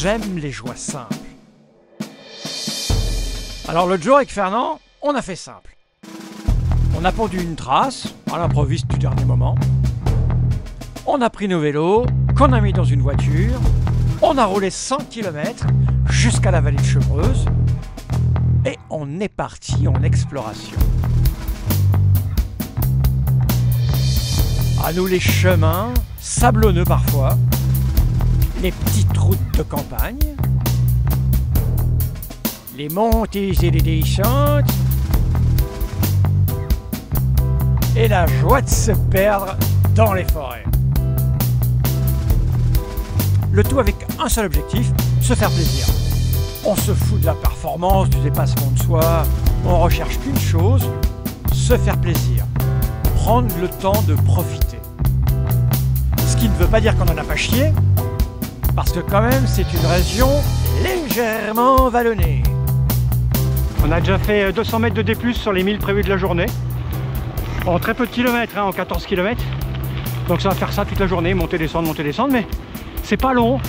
J'aime les joies simples. Alors l'autre jour avec Fernand, on a fait simple. On a pondu une trace, à l'improviste du dernier moment. On a pris nos vélos, qu'on a mis dans une voiture. On a roulé 100 km jusqu'à la vallée de Chevreuse. Et on est parti en exploration. À nous les chemins, sablonneux parfois, les petites routes de campagne, les montées et les descentes, et la joie de se perdre dans les forêts. Le tout avec un seul objectif, se faire plaisir. On se fout de la performance, du dépassement de soi, on recherche qu'une chose, se faire plaisir, prendre le temps de profiter. Ce qui ne veut pas dire qu'on n'en a pas chié, parce que quand même c'est une région légèrement vallonnée. On a déjà fait 200 mètres de D+, sur les 1000 prévus de la journée. En très peu de kilomètres, en 14 km. Donc ça va faire ça toute la journée, monter, descendre, mais c'est pas long.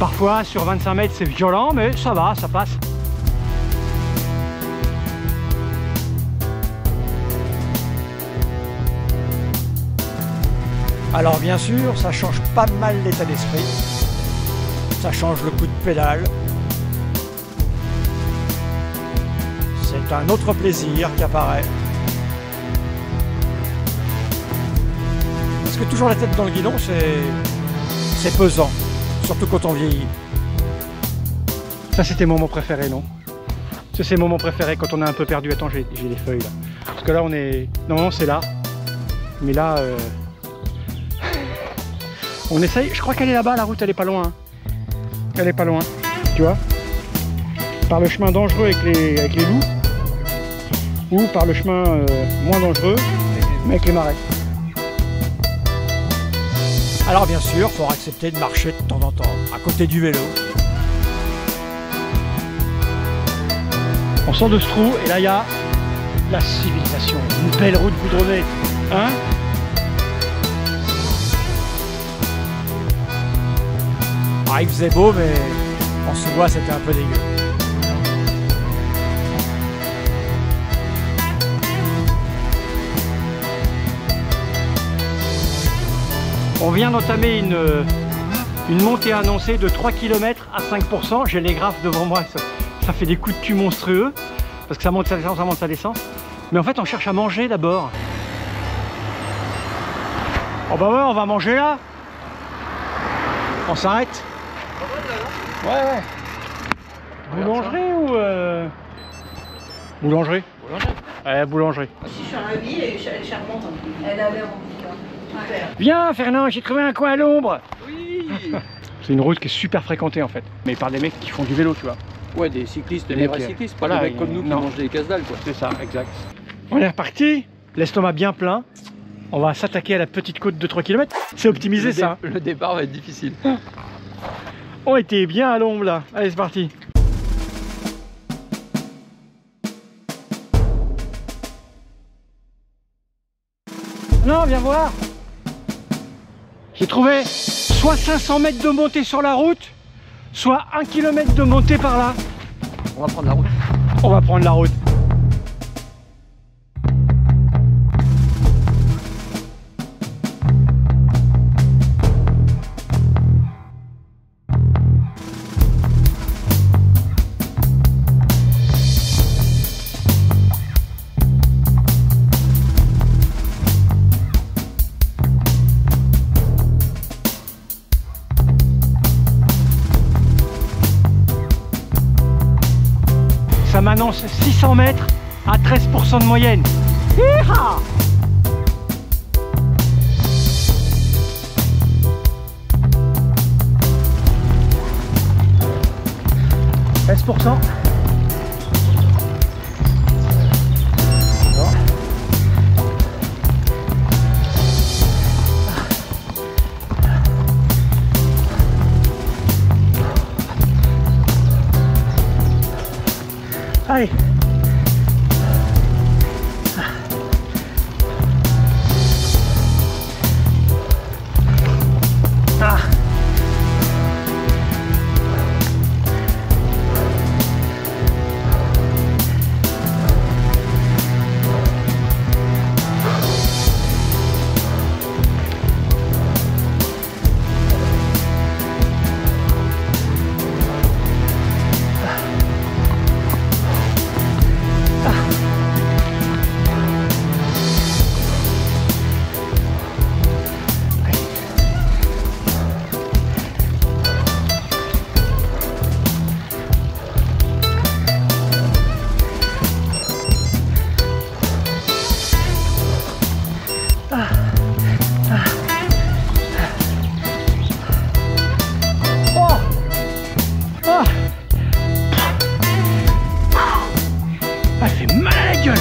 Parfois sur 25 mètres c'est violent, mais ça va, ça passe. Alors bien sûr, ça change pas mal l'état d'esprit. Ça change le coup de pédale. C'est un autre plaisir qui apparaît. Parce que toujours la tête dans le guidon, c'est pesant. Surtout quand on vieillit. Ça c'était mon moment préféré, non? Ça c'est mon moment préféré quand on est un peu perdu. Attends, j'ai les feuilles là. Parce que là on est... Non, c'est là. Mais là... On essaye, je crois qu'elle est là-bas, la route elle est pas loin. Elle est pas loin, tu vois. Par le chemin dangereux avec les loups. Ou par le chemin moins dangereux, mais avec les marais. Alors bien sûr, il faut accepter de marcher de temps en temps, à côté du vélo. On sort de ce trou et là il y a la civilisation. Une belle route goudronnée, hein? Ah, il faisait beau, mais en sous-bois c'était un peu dégueu. On vient d'entamer une montée annoncée de 3 km à 5%. J'ai les graphes devant moi, ça fait des coups de cul monstrueux. Parce que ça monte, ça descend, ça monte, ça descend. Mais en fait, on cherche à manger d'abord. Oh bah ouais, on va manger là. On s'arrête. Ouais. Boulangerie ou Boulangerie. Ouais, boulangerie. Si je suis ravie, elle est charmante. Elle a l'air en tout cas. Viens Fernand, j'ai trouvé un coin à l'ombre. Oui. C'est une route qui est super fréquentée en fait. Mais par des mecs qui font du vélo, tu vois. Ouais, des cyclistes, des vrais cyclistes, pas voilà, des mecs comme nous qui mangent des casse-dalles quoi. C'est ça, exact. On est reparti, l'estomac bien plein. On va s'attaquer à la petite côte de 3 km. C'est optimisé ça. Le départ va être difficile. On était bien à l'ombre là. Allez, c'est parti. Non, viens voir. J'ai trouvé soit 500 mètres de montée sur la route, soit 1 km de montée par là. On va prendre la route. On va prendre la route. Ça m'annonce 600 mètres à 13% de moyenne. Hi-ha! %. Allez. Ah. fait mal à la gueule.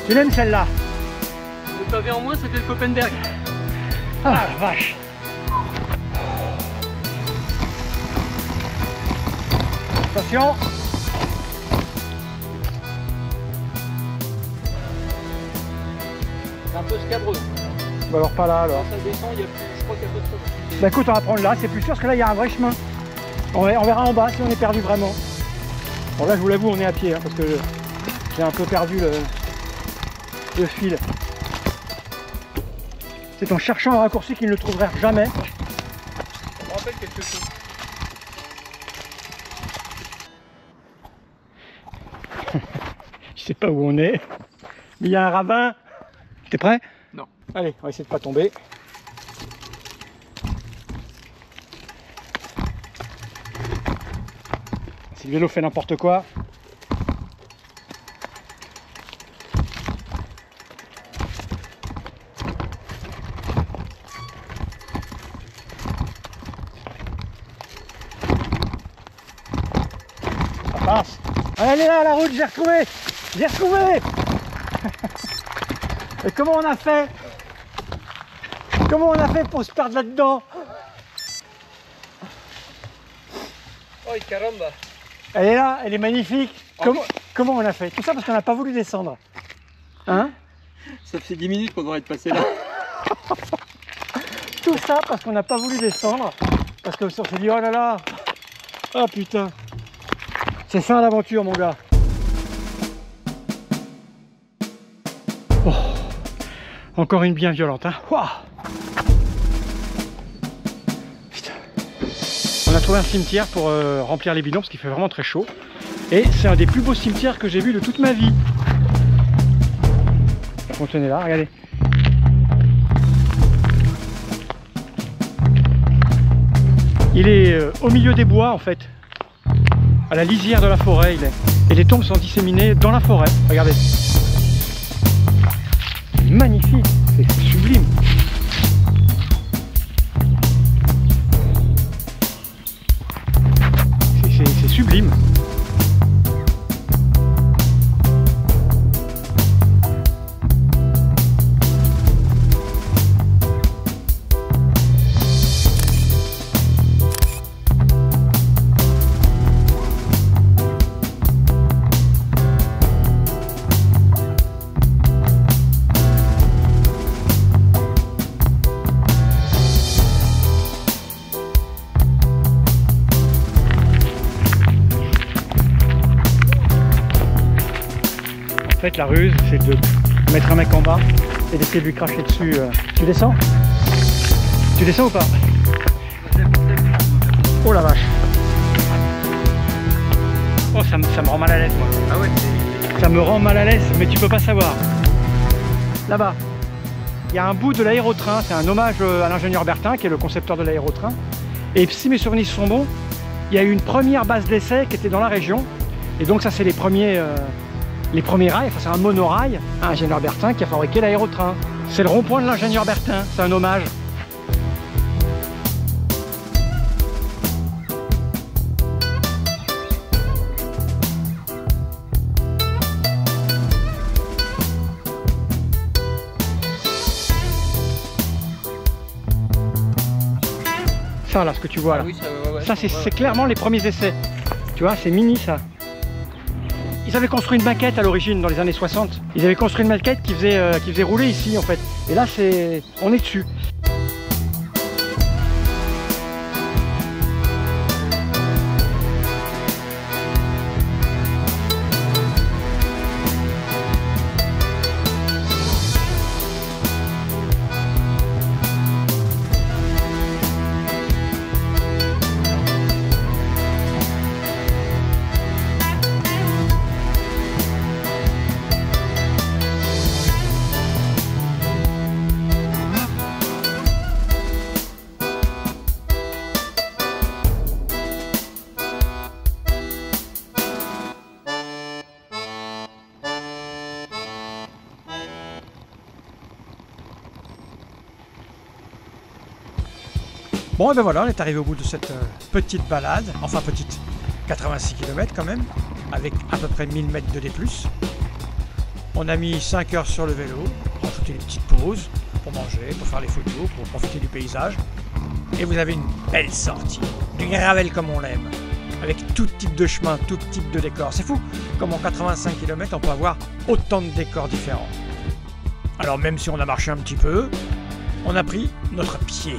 Tu l'aimes celle-là? Le pavé en moins, c'était le Koppenberg. Ah la vache. Attention. C'est un peu scabreux. Bah alors pas là alors. Ça descend, je crois qu'il y a peu de choses. Bah écoute, on va prendre là, c'est plus sûr parce que là il y a un vrai chemin. On verra en bas si on est perdu vraiment. Bon là je vous l'avoue, on est à pied hein, parce que j'ai un peu perdu le fil. C'est en cherchant un raccourci qu'ils ne le trouveraient jamais. Ça me rappelle quelque chose. Je sais pas où on est, mais il y a un ravin. T'es prêt? Non. Allez, on va essayer de pas tomber. Si le vélo fait n'importe quoi. Ça passe. Allez, elle est là, la route, j'ai retrouvé. J'ai retrouvé. Et comment on a fait? Comment on a fait pour se perdre là-dedans? Oh caramba. Elle est là, elle est magnifique. Comment on a fait? Tout ça parce qu'on n'a pas voulu descendre. Hein? Ça fait 10 minutes qu'on devrait être passé là. Tout ça parce qu'on n'a pas voulu descendre. Parce qu'on s'est dit, oh là là. Oh putain. C'est ça l'aventure, mon gars. Oh. Encore une bien violente, hein. Wow. Putain. On a trouvé un cimetière pour remplir les bidons parce qu'il fait vraiment très chaud. Et c'est un des plus beaux cimetières que j'ai vu de toute ma vie. On tenait là, regardez. Il est au milieu des bois en fait. À la lisière de la forêt il est. Et les tombes sont disséminées dans la forêt. Regardez. C'est magnifique, c'est sublime. C'est sublime. En fait, la ruse, c'est de mettre un mec en bas et d'essayer de lui cracher dessus. Tu descends? Tu descends ou pas? Oh la vache! Oh, ça me rend mal à l'aise, moi. Ah ouais. Ça me rend mal à l'aise, mais tu peux pas savoir. Là-bas, il y a un bout de l'aérotrain. C'est un hommage à l'ingénieur Bertin, qui est le concepteur de l'aérotrain. Et si mes souvenirs sont bons, il y a eu une première base d'essai qui était dans la région. Et donc ça, c'est les premiers rails, enfin, c'est un monorail, un ingénieur Bertin qui a fabriqué l'aérotrain. C'est le rond-point de l'ingénieur Bertin, c'est un hommage. Ça là, ce que tu vois là, Oui, ça c'est clairement les premiers essais. Tu vois, c'est mini ça. Ils avaient construit une maquette à l'origine dans les années 60. Ils avaient construit une maquette qui faisait rouler ici en fait. Et là on est dessus. Bon et ben voilà, on est arrivé au bout de cette petite balade, enfin petite, 86 km quand même, avec à peu près 1000 mètres de D+. On a mis 5 heures sur le vélo, rajouter des petites pauses pour manger, pour faire les photos, pour profiter du paysage. Et vous avez une belle sortie, du gravel comme on l'aime, avec tout type de chemin, tout type de décor. C'est fou, comme en 85 km, on peut avoir autant de décors différents. Alors même si on a marché un petit peu, on a pris notre pied.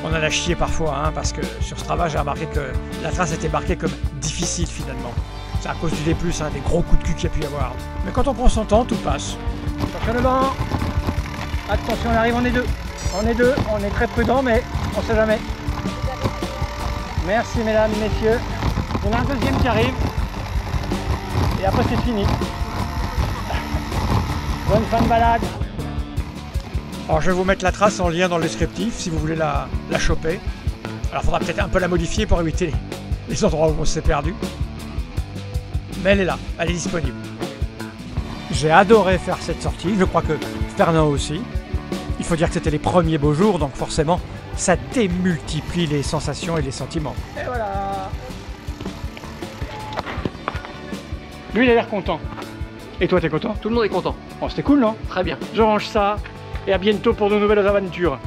On en a chié parfois, hein, parce que sur Strava, j'ai remarqué que la trace était marquée comme difficile finalement. C'est à cause du D+, hein, des gros coups de cul qu'il y a pu y avoir. Mais quand on prend son temps, tout passe. Attention devant. Attention, on arrive, on est deux. On est deux, on est très prudent, mais on sait jamais. Merci mesdames, messieurs. On a un deuxième qui arrive. Et après c'est fini. Bonne fin de balade. Alors je vais vous mettre la trace en lien dans le descriptif si vous voulez la choper. Alors il faudra peut-être un peu la modifier pour éviter les endroits où on s'est perdu. Mais elle est là, elle est disponible. J'ai adoré faire cette sortie, je crois que Fernand aussi. Il faut dire que c'était les premiers beaux jours, donc forcément ça démultiplie les sensations et les sentiments. Et voilà. Lui il a l'air content. Et toi t'es content? Tout le monde est content. Bon, c'était cool non? Très bien. Je range ça et à bientôt pour de nouvelles aventures.